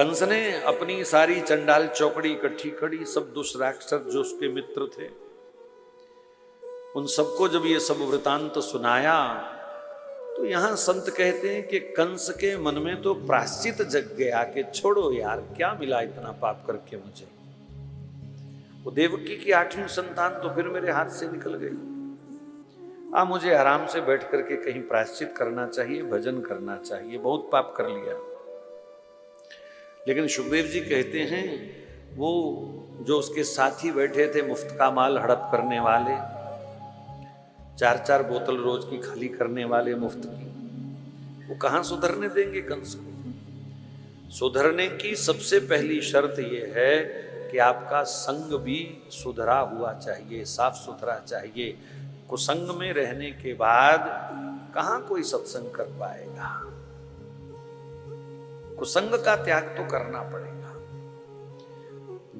कंस ने अपनी सारी चंडाल चौकड़ी इकट्ठी करी, सब दुष्ट राक्षस जो उसके मित्र थे, उन सबको जब ये सब वृतांत सुनाया तो यहां संत कहते हैं कि कंस के मन में तो प्राश्चित जग गया कि छोड़ो यार, क्या मिला इतना पाप करके मुझे। वो देवकी की 8वीं संतान तो फिर मेरे हाथ से निकल गई। मुझे आराम से बैठ करके कहीं प्रायश्चित करना चाहिए, भजन करना चाहिए, बहुत पाप कर लिया। लेकिन सुखदेव जी कहते हैं वो जो उसके साथी बैठे थे मुफ्त का माल हड़प करने वाले, 4-4 बोतल रोज की खाली करने वाले मुफ्त की, वो कहां सुधरने देंगे कंस को। सुधरने की सबसे पहली शर्त यह है कि आपका संग भी सुधरा हुआ चाहिए, साफ सुथरा चाहिए। कुसंग में रहने के बाद कहां कोई सत्संग कर पाएगा। कुसंग का त्याग तो करना पड़ेगा।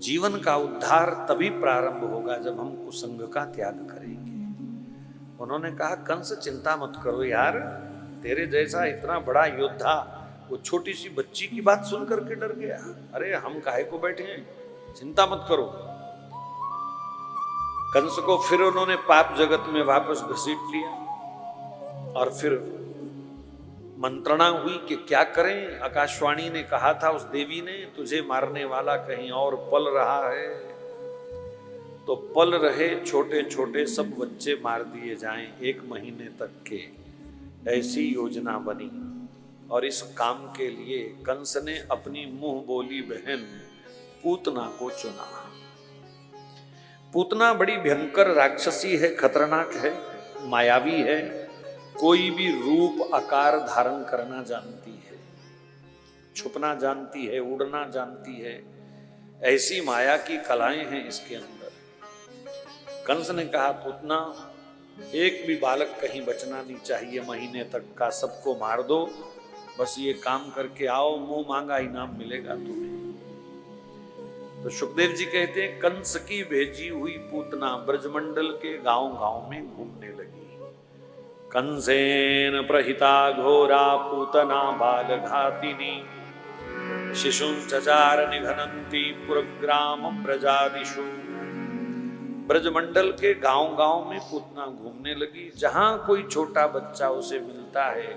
जीवन का उद्धार तभी प्रारंभ होगा जब हम कुसंग का त्याग करेंगे। उन्होंने कहा कंस चिंता मत करो यार, तेरे जैसा इतना बड़ा योद्धा वो छोटी सी बच्ची की बात सुन करके डर गया। अरे हम काहे को बैठे हैं, चिंता मत करो। कंस को फिर उन्होंने पाप जगत में वापस घसीट लिया और फिर मंत्रणा हुई कि क्या करें। आकाशवाणी ने कहा था उस देवी ने, तुझे मारने वाला कहीं और पल रहा है, तो पल रहे छोटे छोटे सब बच्चे मार दिए जाएं 1 महीने तक के, ऐसी योजना बनी। और इस काम के लिए कंस ने अपनी मुंह बोली बहन पूतना को चुना। पूतना बड़ी भयंकर राक्षसी है, खतरनाक है, मायावी है, कोई भी रूप आकार धारण करना जानती है, छुपना जानती है, उड़ना जानती है, ऐसी माया की कलाएं हैं इसके अंदर। कंस ने कहा पूतना, एक भी बालक कहीं बचना नहीं चाहिए, महीने तक का सबको मार दो, बस ये काम करके आओ, मुंह मांगा इनाम मिलेगा तुम्हें। तो सुखदेव जी कहते हैं कंस की भेजी हुई पूतना ब्रजमंडल के गांव गांव में घूमने लगी। कंसेन प्रहिता घोरा पूतना बाल घातिनी, शिशुं चचार निघनंती पुरग्राम ब्रजादिषु। ब्रजमंडल के गांव गांव में पूतना घूमने लगी। जहां कोई छोटा बच्चा उसे मिलता है,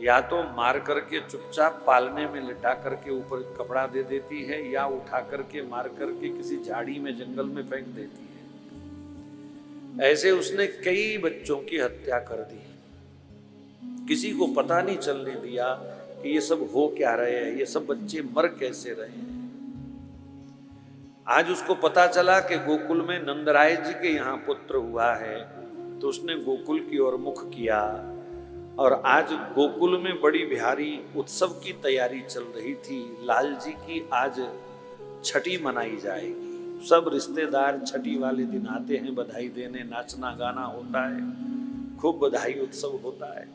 या तो मार करके चुपचाप पालने में लिटा करके ऊपर कपड़ा दे देती है, या उठा करके मार करके किसी झाड़ी में जंगल में फेंक देती है। ऐसे उसने कई बच्चों की हत्या कर दी। किसी को पता नहीं चलने दिया कि ये सब हो क्या रहे हैं, ये सब बच्चे मर कैसे रहे हैं। आज उसको पता चला कि गोकुल में नंदराय जी के यहाँ पुत्र हुआ है, तो उसने गोकुल की ओर मुख किया। और आज गोकुल में बड़ी बिहारी उत्सव की तैयारी चल रही थी। लाल जी की आज छठी मनाई जाएगी। सब रिश्तेदार छठी वाले दिन आते हैं बधाई देने, नाचना गाना होता है, खूब बधाई उत्सव होता है।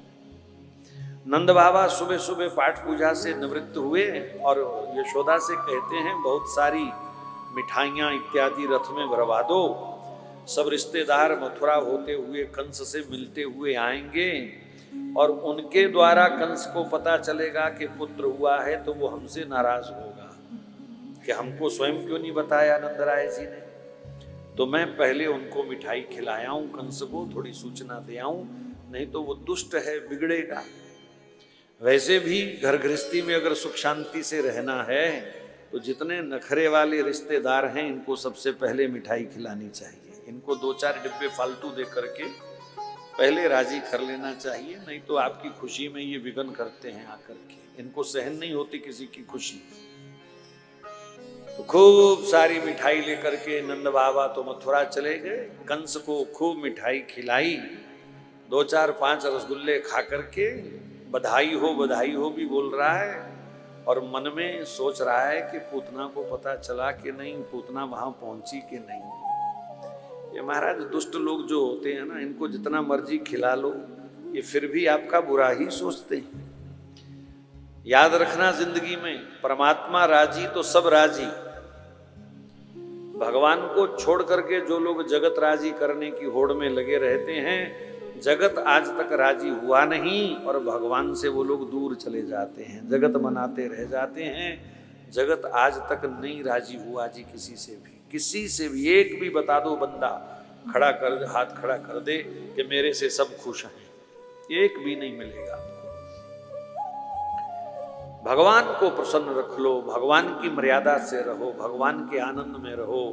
नंद बाबा सुबह सुबह पाठ पूजा से निवृत्त हुए और यशोदा से कहते हैं बहुत सारी मिठाइयाँ इत्यादि रथ में भरवा दो। सब रिश्तेदार मथुरा होते हुए कंस से मिलते हुए आएंगे और उनके द्वारा कंस को पता चलेगा कि पुत्र हुआ है, तो वो हमसे नाराज होगा कि हमको स्वयं क्यों नहीं बताया नंदराय जी ने। तो मैं पहले उनको मिठाई खिलायाऊं, कंस को थोड़ी सूचना दे आऊं, नहीं तो वो दुष्ट है, बिगड़ेगा। वैसे भी घर गृहस्थी में अगर सुख शांति से रहना है तो जितने नखरे वाले रिश्तेदार हैं इनको सबसे पहले मिठाई खिलानी चाहिए। इनको 2-4 डिब्बे फालतू दे करके पहले राजी कर लेना चाहिए, नहीं तो आपकी खुशी में ये विघ्न करते हैं आकर के। इनको सहन नहीं होती किसी की खुशी। तो खूब सारी मिठाई लेकर के नंद बाबा तो मथुरा चले गए। कंस को खूब मिठाई खिलाई, 2-4-5 रसगुल्ले खा करके बधाई हो भी बोल रहा है, और मन में सोच रहा है कि पूतना को पता चला कि नहीं, पूतना वहां पहुंची कि नहीं। ये महाराज दुष्ट लोग जो होते हैं ना, इनको जितना मर्जी खिला लो ये फिर भी आपका बुरा ही सोचते हैं। याद रखना जिंदगी में परमात्मा राजी तो सब राजी। भगवान को छोड़ करके जो लोग जगत राजी करने की होड़ में लगे रहते हैं, जगत आज तक राजी हुआ नहीं और भगवान से वो लोग दूर चले जाते हैं, जगत मनाते रह जाते हैं। जगत आज तक नहीं राजी हुआ जी किसी से भी एक भी बता दो बंदा खड़ा कर, हाथ खड़ा कर दे कि मेरे से सब खुश हैं, एक भी नहीं मिलेगा। भगवान को प्रसन्न रख लो, भगवान की मर्यादा से रहो, भगवान के आनंद में रहो,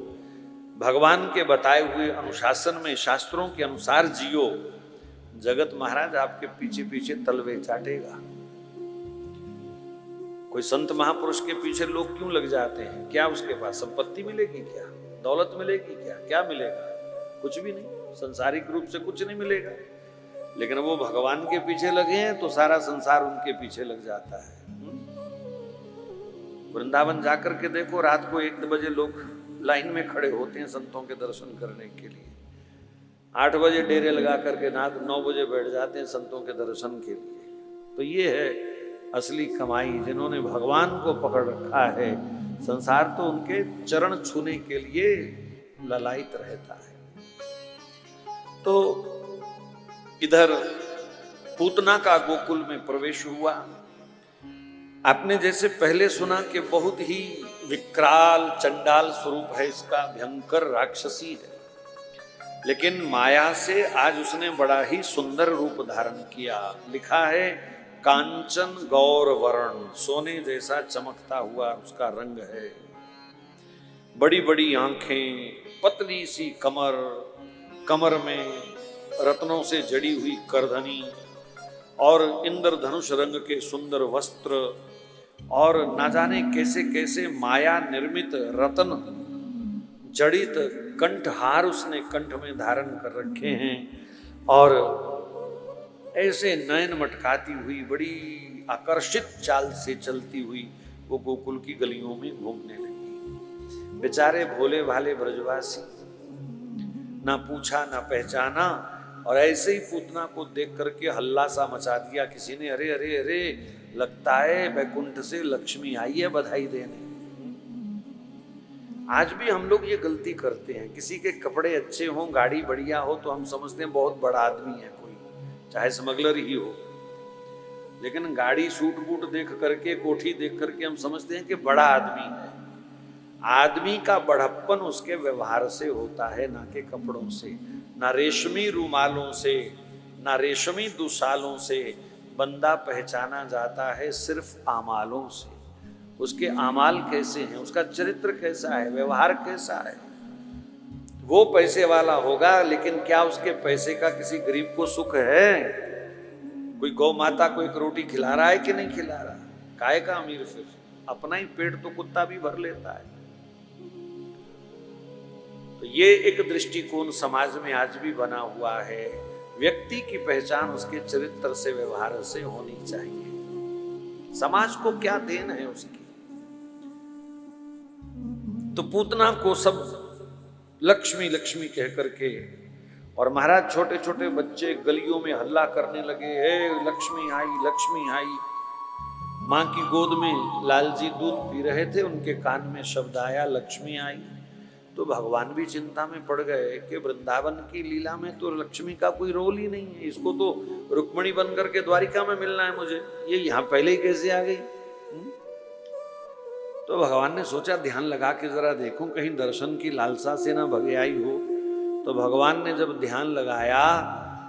भगवान के बताए हुए अनुशासन में शास्त्रों के अनुसार जियो। जगत महाराज आपके पीछे पीछे तलवे चाटेगा। कोई संत महापुरुष के पीछे लोग क्यों लग जाते हैं? क्या उसके पास संपत्ति मिलेगी, क्या दौलत मिलेगी, क्या मिलेगा? कुछ भी नहीं, सांसारिक रूप से कुछ नहीं मिलेगा। लेकिन वो भगवान के पीछे लगे हैं तो सारा संसार उनके पीछे लग जाता है। वृंदावन जाकर के देखो, रात को 1 बजे लोग लाइन में खड़े होते हैं संतों के दर्शन करने के लिए। 8 बजे डेरे लगा करके 9 बजे बैठ जाते हैं संतों के दर्शन के लिए। तो ये है असली कमाई, जिन्होंने भगवान को पकड़ रखा है। संसार तो उनके चरण छूने के लिए ललायित रहता है। तो इधर पूतना का गोकुल में प्रवेश हुआ। आपने जैसे पहले सुना कि बहुत ही विकराल चंडाल स्वरूप है इसका, भयंकर राक्षसी है, लेकिन माया से आज उसने बड़ा ही सुंदर रूप धारण किया। लिखा है कांचन गौर वर्ण, सोने जैसा चमकता हुआ उसका रंग है। बड़ी बड़ी आंखें, पतली सी कमर, कमर में रत्नों से जड़ी हुई करधनी और इंद्रधनुष रंग के सुंदर वस्त्र, और ना जाने कैसे कैसे माया निर्मित रत्न जड़ित कंठहार उसने कंठ में धारण कर रखे हैं। और ऐसे नयन मटकाती हुई बड़ी आकर्षित चाल से चलती हुई वो गोकुल की गलियों में घूमने लगी। बेचारे भोले भाले ब्रजवासी, ना पूछा ना पहचाना, और ऐसे ही पूतना को देख करके हल्ला सा मचा दिया किसी ने। अरे अरे अरे, लगता है बैकुंठ से लक्ष्मी आई है बधाई देने। आज भी हम लोग ये गलती करते हैं, किसी के कपड़े अच्छे हों, गाड़ी बढ़िया हो, तो हम समझते हैं बहुत बड़ा आदमी है कोई, चाहे स्मगलर ही हो। लेकिन गाड़ी सूट बूट देख करके, कोठी देख करके हम समझते हैं कि बड़ा आदमी है। आदमी का बढ़प्पन उसके व्यवहार से होता है, ना के कपड़ों से, ना रेशमी रुमालों से, ना रेशमी दुशालों से। बंदा पहचाना जाता है सिर्फ आमालों से। उसके आमाल कैसे हैं, उसका चरित्र कैसा है, व्यवहार कैसा है। वो पैसे वाला होगा, लेकिन क्या उसके पैसे का किसी गरीब को सुख है? कोई गौ माता को एक रोटी खिला रहा है कि नहीं खिला रहा? काहे का अमीर फिर? अपना ही पेट तो कुत्ता भी भर लेता है। तो ये एक दृष्टिकोण समाज में आज भी बना हुआ है। व्यक्ति की पहचान उसके चरित्र से, व्यवहार से होनी चाहिए। समाज को क्या देन है उसकी। तो पूतना को सब लक्ष्मी लक्ष्मी कह करके, और महाराज छोटे छोटे बच्चे गलियों में हल्ला करने लगे, हे लक्ष्मी आई, लक्ष्मी आई। माँ की गोद में लालजी दूध पी रहे थे, उनके कान में शब्द आया लक्ष्मी आई। तो भगवान भी चिंता में पड़ गए कि वृंदावन की लीला में तो लक्ष्मी का कोई रोल ही नहीं है, इसको तो रुक्मणी बन करके द्वारिका में मिलना है मुझे, ये यहाँ पहले ही कैसे आ गई। तो भगवान ने सोचा ध्यान लगा के जरा देखूं कहीं दर्शन की लालसा से ना भगे आई हो। तो भगवान ने जब ध्यान लगाया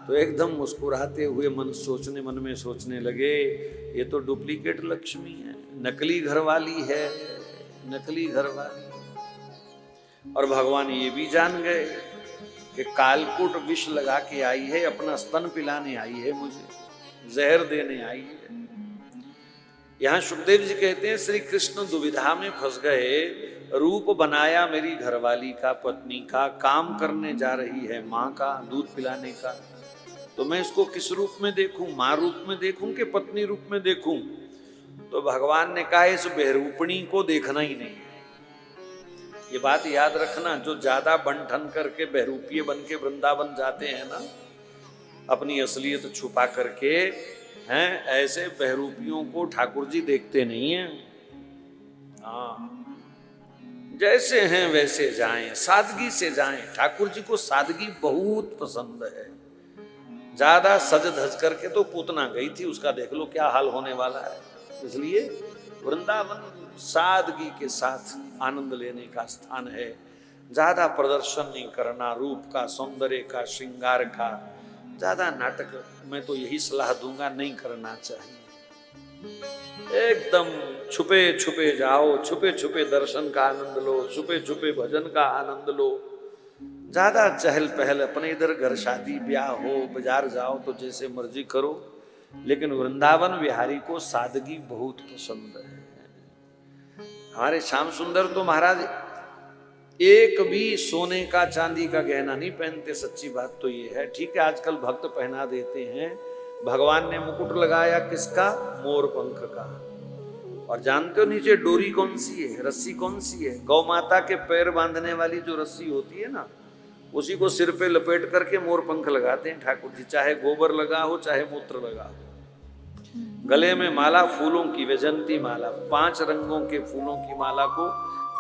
तो एकदम मुस्कुराते हुए मन में सोचने लगे, ये तो डुप्लीकेट लक्ष्मी है, नकली घरवाली है, नकली घरवाली। और भगवान ये भी जान गए कि कालकूट विष लगा के आई है, अपना स्तन पिलाने आई है, मुझे जहर देने आई है। यहाँ सुखदेव जी कहते हैं श्री कृष्ण दुविधा में फंस गए। रूप बनाया मेरी घरवाली का, पत्नी का, काम करने जा रही है माँ का, दूध पिलाने का, तो मैं इसको किस रूप में देखूं? माँ रूप में देखूं कि पत्नी रूप में देखूं? तो भगवान ने कहा इस बेरूपणी को देखना ही नहीं। ये बात याद रखना, जो ज्यादा बन-ठन करके बहरूपिये बन के वृंदावन जाते हैं ना, अपनी असलियत छुपा करके हैं, ऐसे बहरूपियों को ठाकुर जी देखते नहीं हैं। हाँ, जैसे हैं वैसे जाएं, सादगी से जाएं। ठाकुर जी को सादगी बहुत पसंद है। ज्यादा सज धज करके तो पूतना गई थी, उसका देख लो क्या हाल होने वाला है। इसलिए वृंदावन सादगी के साथ आनंद लेने का स्थान है। ज्यादा प्रदर्शन नहीं करना, रूप का, सौंदर्य का, श्रृंगार का, ज्यादा नाटक मैं तो यही सलाह दूंगा नहीं करना चाहिए। एकदम छुपे छुपे जाओ, छुपे छुपे दर्शन का आनंद लो, छुपे छुपे भजन का आनंद लो। ज्यादा चहल पहल, अपने इधर घर शादी ब्याह हो, बाजार जाओ तो जैसे मर्जी करो, लेकिन वृंदावन विहारी को सादगी बहुत पसंद है। हमारे श्याम सुंदर तो महाराज एक भी सोने का चांदी का गहना नहीं पहनते। सच्ची बात तो ये है। ठीक है, आजकल भक्त पहना देते हैं। भगवान ने मुकुट लगाया किसका? मोर पंख का। और जानते हो नीचे डोरी कौन सी है, रस्सी कौन सी है? गौ माता के पैर बांधने वाली जो रस्सी होती है ना, उसी को सिर पे लपेट करके मोर पंख लगाते हैं ठाकुर जी। चाहे गोबर लगा हो, चाहे मूत्र लगा हो। गले में माला फूलों की, वैजंती माला, 5 रंगों के फूलों की माला को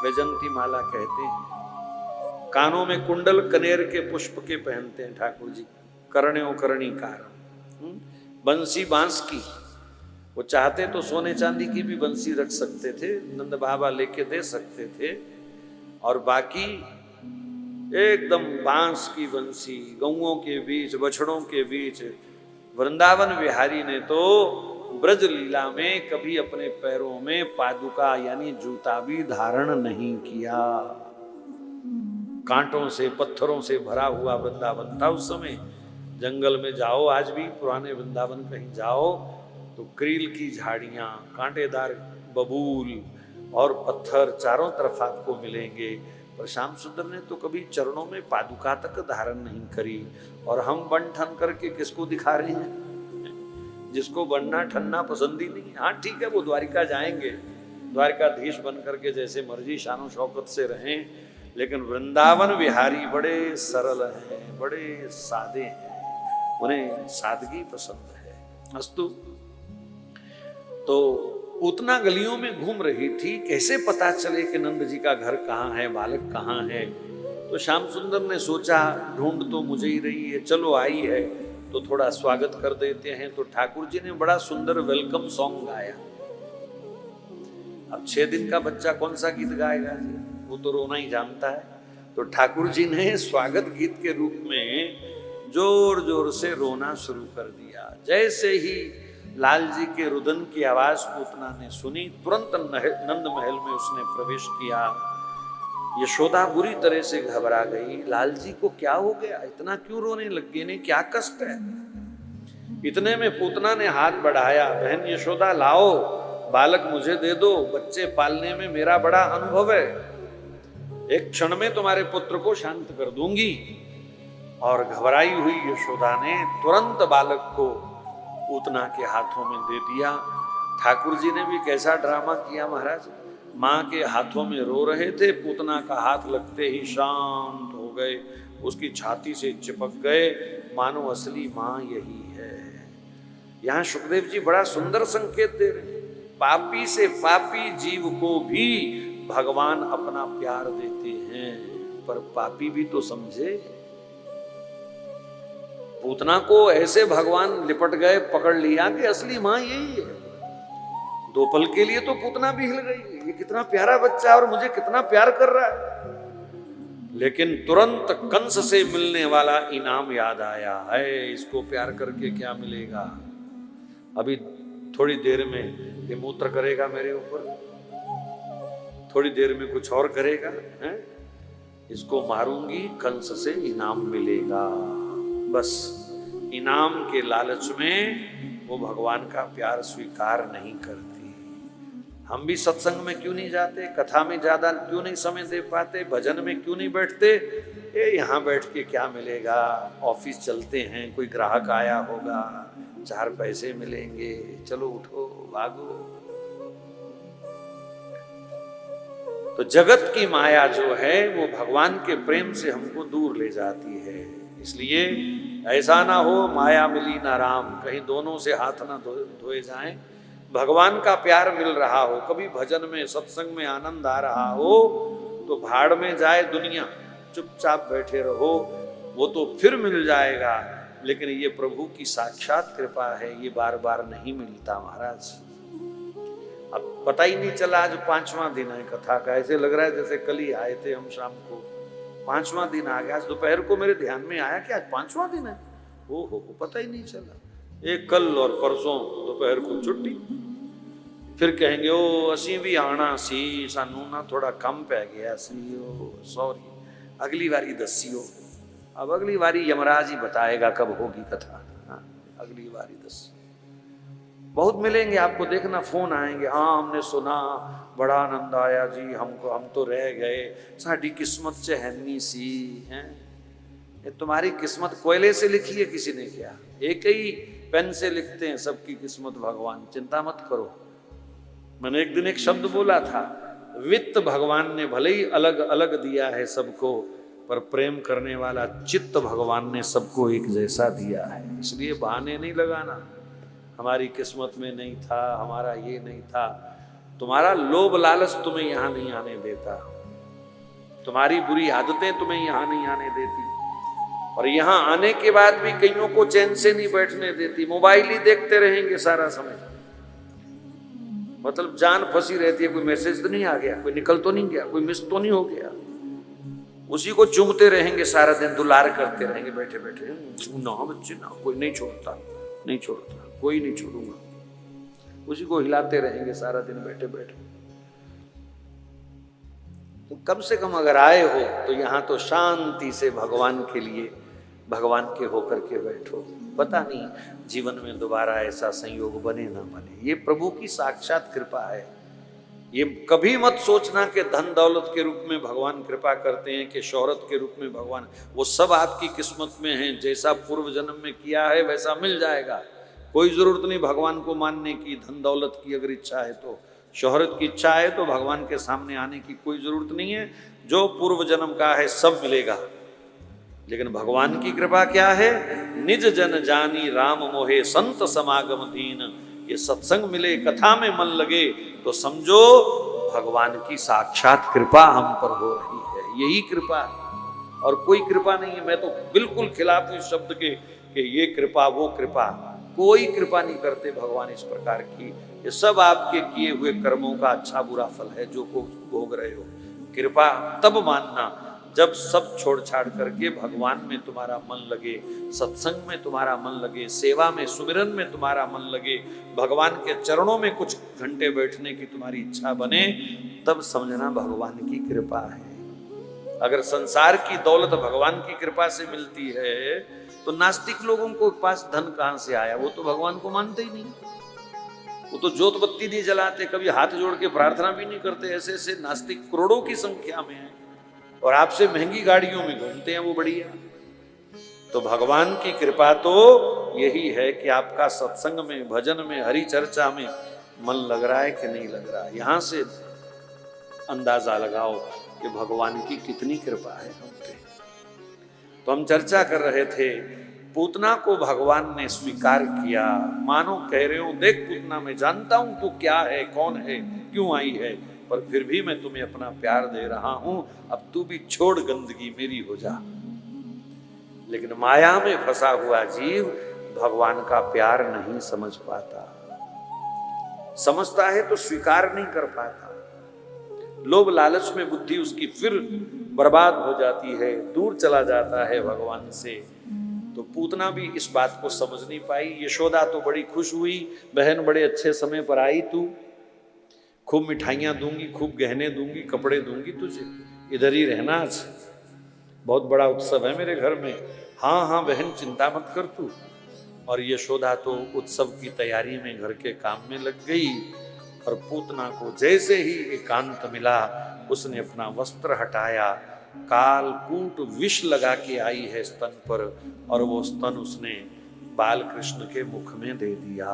वैजंती माला कहते हैं। कानों में कुंडल कनेर के पुष्प के पहनते हैं ठाकुर जी, कर्ण्यो कर्णिकार। बंसी बांस की, वो चाहते तो सोने चांदी की भी बंसी रख सकते थे, नंद बाबा लेके दे सकते थे। और बाकी एकदम बांस की बंसी, गौओं के बीच, बछड़ों के बीच। वृंदावन विहारी ने तो ब्रज लीला में कभी अपने पैरों में पादुका यानी जूता भी धारण नहीं किया। कांटों से, पत्थरों से भरा हुआ वृंदावन था उस समय। जंगल में जाओ, आज भी पुराने वृंदावन कहीं जाओ तो क्रील की झाड़ियाँ, कांटेदार बबूल और पत्थर चारों तरफ आपको मिलेंगे। पर श्याम सुंदर ने तो कभी चरणों में पादुका तक धारण नहीं करी। और हम बन ठन करके किसको दिखा रहे हैं? जिसको बनना ठनना पसंद ही नहीं। हाँ ठीक है, वो द्वारिका जाएंगे, द्वारिकाधीश बन करके जैसे मर्जी शानो शौकत से रहें, लेकिन वृंदावन विहारी बड़े सरल हैं, बड़े सादे हैं, उन्हें सादगी पसंद है। अस्तु, तो पूतना गलियों में घूम रही थी, कैसे पता चले कि नंद जी का घर कहाँ है, बालक कहाँ है? तो श्याम सुंदर ने सोचा ढूंढ तो मुझे ही रही है, चलो आई है तो थोड़ा स्वागत कर देते हैं। तो ठाकुर जी ने बड़ा सुंदर वेलकम सॉन्ग गाया। अब 6 दिन का बच्चा कौन सा गीत गाएगा जी, वो तो रोना ही जानता है। तो ठाकुर जी ने स्वागत गीत के रूप में जोर जोर से रोना शुरू कर दिया। जैसे ही लाल जी के रुदन की आवाज पूतना ने सुनी, तुरंत नंद महल में उसने प्रवेश किया। यशोदा बुरी तरह से घबरा गई। लाल जी को क्या हो गया, इतना क्यों रोने लग गए, इन्हें क्या कष्ट है? इतने में पूतना ने हाथ बढ़ाया, बहन यशोदा लाओ, बालक मुझे दे दो, बच्चे पालने में मेरा बड़ा अनुभव है, एक क्षण में तुम्हारे पुत्र को शांत कर दूंगी। और घबराई हुई यशोदा ने तुरंत बालक को पूतना के हाथों में दे दिया। ठाकुर जी ने भी कैसा ड्रामा किया महाराज। माँ के हाथों में रो रहे थे, पूतना का हाथ लगते ही शांत हो गए, उसकी छाती से चिपक गए, मानो असली माँ यही है। यहाँ सुखदेव जी बड़ा सुंदर संकेत दे रहे हैं। पापी से पापी जीव को भी भगवान अपना प्यार देते हैं, पर पापी भी तो समझे। पूतना को ऐसे भगवान लिपट गए, पकड़ लिया कि असली माँ यही है। 2 पल के लिए तो पूतना भी हिल गई, ये कितना प्यारा बच्चा और मुझे कितना प्यार कर रहा है। लेकिन तुरंत कंस से मिलने वाला इनाम याद आया है, इसको प्यार करके क्या मिलेगा। अभी थोड़ी देर में ये मूत्र करेगा मेरे ऊपर, थोड़ी देर में कुछ और करेगा है? इसको मारूंगी, कंस से इनाम मिलेगा। बस इनाम के लालच में वो भगवान का प्यार स्वीकार नहीं करती। हम भी सत्संग में क्यों नहीं जाते, कथा में ज्यादा क्यों नहीं समय दे पाते, भजन में क्यों नहीं बैठते? ये यहाँ बैठ के क्या मिलेगा, ऑफिस चलते हैं, कोई ग्राहक आया होगा, 4 पैसे मिलेंगे, चलो उठो भागो। तो जगत की माया जो है वो भगवान के प्रेम से हमको दूर ले जाती है। इसलिए ऐसा ना हो माया मिली ना राम, कहीं दोनों से हाथ ना धोए जाएं। भगवान का प्यार मिल रहा हो, कभी भजन में सत्संग में आनंद आ रहा हो, तो भाड़ में जाए दुनिया, चुपचाप बैठे रहो, वो तो फिर मिल जाएगा। लेकिन ये प्रभु की साक्षात कृपा है, ये बार बार नहीं मिलता महाराज। अब पता ही नहीं चला, आज 5वां दिन है कथा का। ऐसे लग रहा है जैसे कल ही आए थे हम शाम को, 5वां दिन आ गया। आज दोपहर को मेरे ध्यान में आया कि आज 5वां दिन है। हो पता ही नहीं चला। एक कल और परसों दोपहर को छुट्टी। फिर कहेंगे ओ असी भी आना सी, सानू ना थोड़ा कम पै गया सी, ओ सॉरी, अगली बारी दसियो। अब अगली बारी यमराज ही बताएगा कब होगी कथा। हाँ, अगली बारी दस। बहुत मिलेंगे आपको, देखना, फोन आएंगे, हाँ हमने सुना, बड़ा आनंद आया जी हमको, हम तो रह गए, साड़ी किस्मत से हैनी सी हैं। ये तुम्हारी किस्मत कोयले से लिखी है किसी ने क्या? एक ही पेन से लिखते हैं सबकी किस्मत भगवान, चिंता मत करो। मैंने एक दिन एक शब्द बोला था, वित्त भगवान ने भले ही अलग अलग दिया है सबको, पर प्रेम करने वाला चित्त भगवान ने सबको एक जैसा दिया है। इसलिए बहाने नहीं लगाना, हमारी किस्मत में नहीं था, हमारा ये नहीं था। तुम्हारा लोभ लालच तुम्हें यहां नहीं आने देता, तुम्हारी बुरी आदतें तुम्हें यहां नहीं आने देती, और यहां आने के बाद भी कईयों को चैन से नहीं बैठने देती। मोबाइल ही देखते रहेंगे सारा समय, मतलब जान फंसी रहती है, कोई मैसेज तो नहीं आ गया, कोई निकल तो नहीं गया, कोई मिस तो नहीं हो गया। उसी को चूमते रहेंगे सारा दिन, दुलार करते रहेंगे बैठे बैठे, ना बच्चे ना, कोई नहीं छोड़ता, नहीं छोड़ता, कोई नहीं छोड़ूंगा। उसी को हिलाते रहेंगे सारा दिन बैठे बैठे। तो कम से कम अगर आए हो तो यहां तो शांति से भगवान के लिए, भगवान के होकर के बैठो। पता नहीं जीवन में दोबारा ऐसा संयोग बने ना बने, ये प्रभु की साक्षात कृपा है। ये कभी मत सोचना कि धन दौलत के रूप में भगवान कृपा करते हैं, कि शोहरत के रूप में भगवान, वो सब आपकी किस्मत में है। जैसा पूर्व जन्म में किया है वैसा मिल जाएगा। कोई जरूरत नहीं भगवान को मानने की। धन दौलत की अगर इच्छा है तो, शोहरत की इच्छा है तो भगवान के सामने आने की कोई जरूरत नहीं है। जो पूर्व जन्म का है सब मिलेगा। लेकिन भगवान की कृपा क्या है? निज जन जानी राम मोहे संत समागम दीन। ये सत्संग मिले, कथा में मन लगे, तो समझो भगवान की साक्षात कृपा हम पर हो रही है। यही कृपा है और कोई कृपा नहीं है। मैं तो बिल्कुल खिलाफ हूं इस शब्द के कि ये कृपा वो कृपा। कोई कृपा नहीं करते भगवान इस प्रकार की। ये सब आपके किए हुए कर्मों का अच्छा बुरा फल है जो भोग रहे हो। कृपा तब मानना जब सब छोड़ छाड़ करके भगवान में तुम्हारा मन लगे, सत्संग में तुम्हारा मन लगे, सेवा में, सुमिरन में तुम्हारा मन लगे, भगवान के चरणों में कुछ घंटे बैठने की तुम्हारी इच्छा बने, तब समझना भगवान की कृपा है। अगर संसार की दौलत भगवान की कृपा से मिलती है तो नास्तिक लोगों को पास धन कहां से आया? वो तो भगवान को मानते ही नहीं, वो तो जोत बत्ती नहीं जलाते, कभी हाथ जोड़ के प्रार्थना भी नहीं करते। ऐसे ऐसे नास्तिक करोड़ों की संख्या में है और आपसे महंगी गाड़ियों में घूमते हैं वो बढ़िया। तो भगवान की कृपा तो यही है कि आपका सत्संग में, भजन में, हरि चर्चा में मन लग रहा है कि नहीं लग रहा है। यहां से अंदाजा लगाओ कि भगवान की कितनी कृपा है हम पे। तो हम चर्चा कर रहे थे, पूतना को भगवान ने स्वीकार किया। मानो कह रहे हो, देख पूतना मैं जानता हूं तू क्या है, कौन है, क्यों आई है, पर फिर भी मैं तुम्हें अपना प्यार दे रहा हूं, अब तू भी छोड़ गंदगी मेरी हो जा। लेकिन माया में फंसा हुआ जीव भगवान का प्यार नहीं समझ पाता। समझता है तो स्वीकार नहीं कर पाता। लोभ लालच में बुद्धि उसकी फिर बर्बाद हो जाती है, दूर चला जाता है भगवान से। तो पूतना भी इस बात को समझ नहीं पाई। यशोदा तो बड़ी खुश हुई, बहन बड़े अच्छे समय पर आई, तू खूब मिठाइयाँ दूंगी, खूब गहने दूंगी, कपड़े दूंगी, तुझे इधर ही रहना, आज बहुत बड़ा उत्सव है मेरे घर में। हाँ हाँ बहन चिंता मत कर तू। और यशोदा तो उत्सव की तैयारी में घर के काम में लग गई। और पूतना को जैसे ही एकांत मिला, उसने अपना वस्त्र हटाया, कालकूट विष लगा के आई है स्तन पर, और वो स्तन उसने बाल कृष्ण के मुख में दे दिया।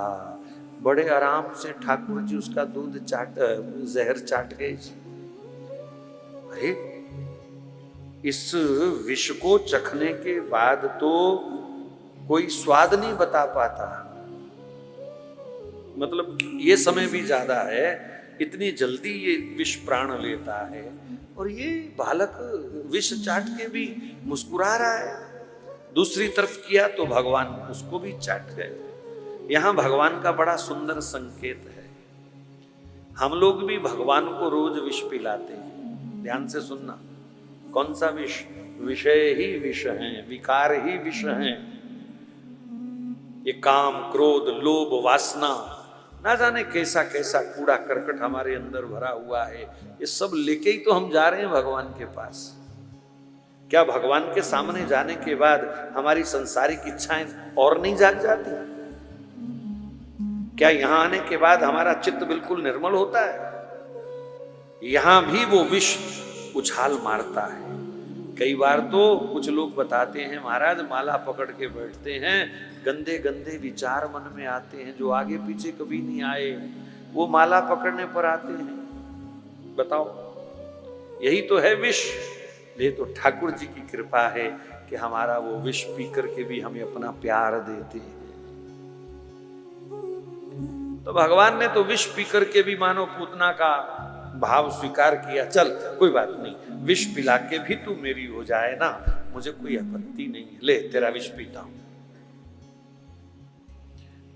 बड़े आराम से ठाकुर जी उसका दूध जहर चाट गए। अरे इस विष को चखने के बाद तो कोई स्वाद नहीं बता पाता, मतलब ये समय भी ज्यादा है, इतनी जल्दी ये विष प्राण लेता है। और ये बालक विष चाट के भी मुस्कुरा रहा है। दूसरी तरफ किया तो भगवान उसको भी चाट गए। यहां भगवान का बड़ा सुंदर संकेत है। हम लोग भी भगवान को रोज विष पिलाते हैं। ध्यान से सुनना, कौन सा विष? विषय ही विष हैं, विकार ही विष हैं। ये काम, क्रोध, लोभ, वासना, ना जाने कैसा कैसा कूड़ा करकट हमारे अंदर भरा हुआ है, ये सब लेके ही तो हम जा रहे हैं भगवान के पास। क्या भगवान के सामने जाने के बाद हमारी संसारिक इच्छाएं और नहीं जाग जाती? क्या यहां आने के बाद हमारा चित्त बिल्कुल निर्मल होता है? यहां भी वो विष उछाल मारता है। कई बार तो कुछ लोग बताते हैं, महाराज माला पकड़ के बैठते हैं, गंदे गंदे विचार मन में आते हैं जो आगे पीछे कभी नहीं आए, वो माला पकड़ने पर आते हैं। बताओ, यही तो है विष। ये तो ठाकुर जी की कृपा है कि हमारा वो विष पी करके भी हमें अपना प्यार देते हैं। तो भगवान ने तो विष पी करके भी मानो पूतना का भाव स्वीकार किया। चल कोई बात नहीं, विष पिला के भी तू मेरी हो जाए ना, मुझे कोई आपत्ति नहीं है, ले तेरा विष पीता हूं।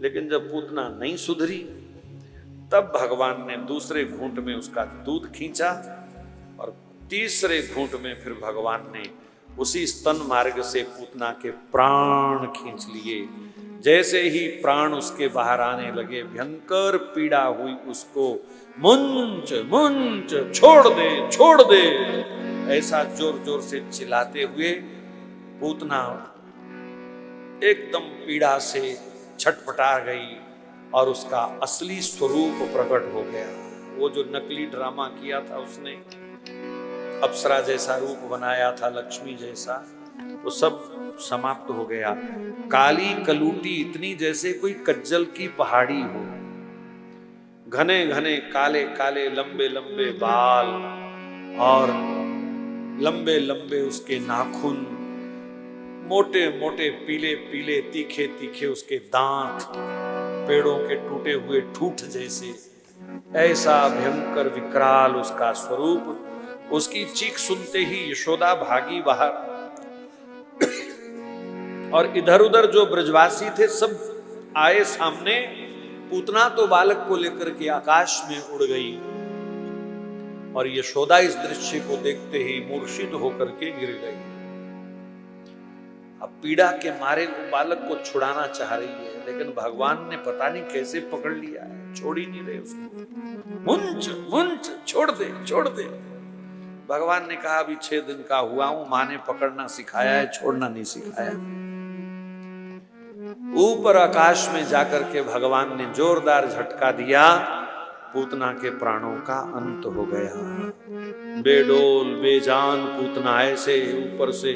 लेकिन जब पूतना नहीं सुधरी, तब भगवान ने दूसरे घूंट में उसका दूध खींचा और तीसरे घूंट में फिर भगवान ने उसी स्तन मार्ग से पूतना के प्राण खींच लिए। जैसे ही प्राण उसके बाहर आने लगे, भयंकर पीड़ा हुई उसको। मुंच मुंच, छोड़ दे छोड़ दे, ऐसा जोर जोर से चिल्लाते हुए पूतना एकदम पीड़ा से छटपटा गई और उसका असली स्वरूप प्रकट हो गया। वो जो नकली ड्रामा किया था उसने, अप्सरा जैसा रूप बनाया था, लक्ष्मी जैसा, वो सब समाप्त हो गया। काली कलूटी इतनी जैसे कोई कज्जल की पहाड़ी हो, घने घने काले काले लंबे लंबे बाल और लंबे लंबे उसके नाखून, मोटे मोटे पीले पीले तीखे तीखे उसके दांत, पेड़ों के टूटे हुए ठूठ जैसे, ऐसा भयंकर विकराल उसका स्वरूप। उसकी चीख सुनते ही यशोदा भागी बाहर और इधर उधर जो ब्रजवासी थे सब आए सामने। पूतना तो बालक को लेकर के आकाश में उड़ गई और यशोदा इस दृश्य को देखते ही मूर्छित होकर के गिर गई। अब पीड़ा के मारे वो बालक को छुड़ाना चाह रही है, लेकिन भगवान ने पता नहीं कैसे पकड़ लिया है, छोड़ ही नहीं रहे उसको। मुंच मुंच, छोड़ दे छोड़ दे। भगवान ने कहा अभी 6 दिन का हुआ हूं, माँ ने पकड़ना सिखाया है, छोड़ना नहीं सिखाया। ऊपर आकाश में जाकर के भगवान ने जोरदार झटका दिया, पूतना के प्राणों का अंत हो गया। बेडोल बेजान पूतना ऐसे ऊपर से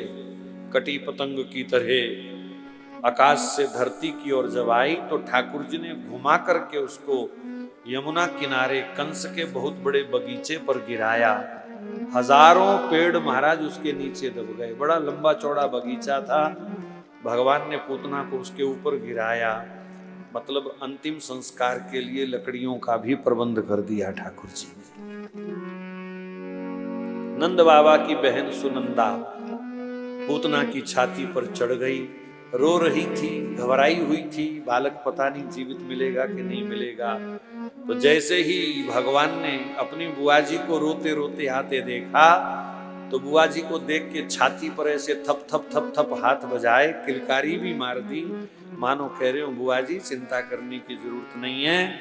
कटी पतंग की तरह आकाश से धरती की ओर जब आई तो ठाकुर जी ने घुमा करके उसको यमुना किनारे कंस के बहुत बड़े बगीचे पर गिराया। हजारों पेड़ महाराज उसके नीचे दब गए। बड़ा लंबा चौड़ा बगीचा था। भगवान ने पूतना को उसके ऊपर गिराया, मतलब अंतिम संस्कार के लिए लकड़ियों का भी प्रबंध कर दिया ठाकुर जी ने। नंद बाबा की बहन सुनंदा पूतना की छाती पर चढ़ गई, रो रही थी, घबराई हुई थी, बालक पता नहीं जीवित मिलेगा कि नहीं मिलेगा। तो जैसे ही भगवान ने अपनी बुआ जी को रोते रोते आते देखा तो बुआ जी को देख के छाती पर ऐसे थप थप थप थप हाथ बजाए, किलकारी भी मार दी, मानो कह रहे हो बुआ जी चिंता करने की जरूरत नहीं है,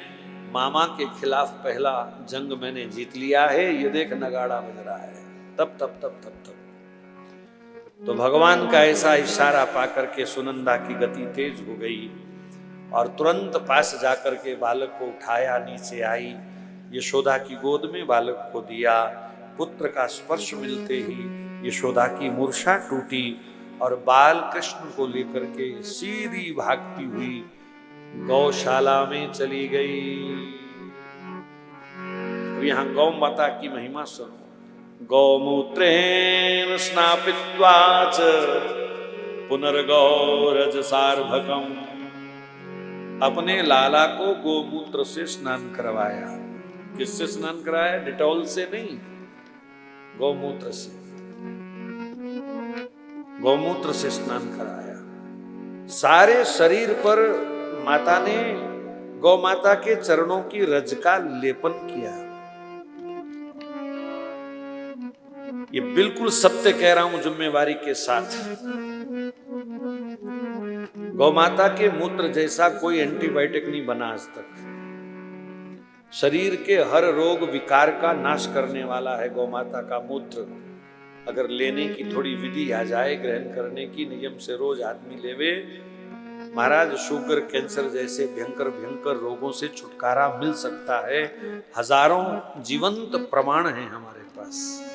मामा के खिलाफ पहला जंग मैंने जीत लिया है, ये देख नगाड़ा बज रहा है, तब तब तब तब तब। तो भगवान का ऐसा इशारा पाकर के सुनंदा की गति तेज हो गई और तुरंत पास जाकर के बालक को उठाया, नीचे आई, यशोदा की गोद में बालक को दिया। पुत्र का स्पर्श मिलते ही यशोदा की मूर्छा टूटी और बाल कृष्ण को लेकर के सीधी भागती हुई गौशाला में चली गई। यहाँ गौ माता की महिमा सुनो। गौमूत्रेण स्नापित्वा च पुनर्गौरज सार्भकम। अपने लाला को गोमूत्र से स्नान करवाया। किससे स्नान कराया? डिटॉल से नहीं, गौमूत्र से। गौमूत्र से स्नान कराया। सारे शरीर पर माता ने गौ माता के चरणों की रज का लेपन किया। ये बिल्कुल सत्य कह रहा हूं जिम्मेवारी के साथ। गौ माता के मूत्र जैसा कोई एंटीबायोटिक नहीं बना आज तक। शरीर के हर रोग विकार का नाश करने वाला है गौ माता का मूत्र। अगर लेने की थोड़ी विधि आ जाए, ग्रहण करने की नियम से रोज आदमी लेवे, महाराज शुगर कैंसर जैसे भयंकर भयंकर रोगों से छुटकारा मिल सकता है। हजारों जीवंत प्रमाण हैं हमारे पास।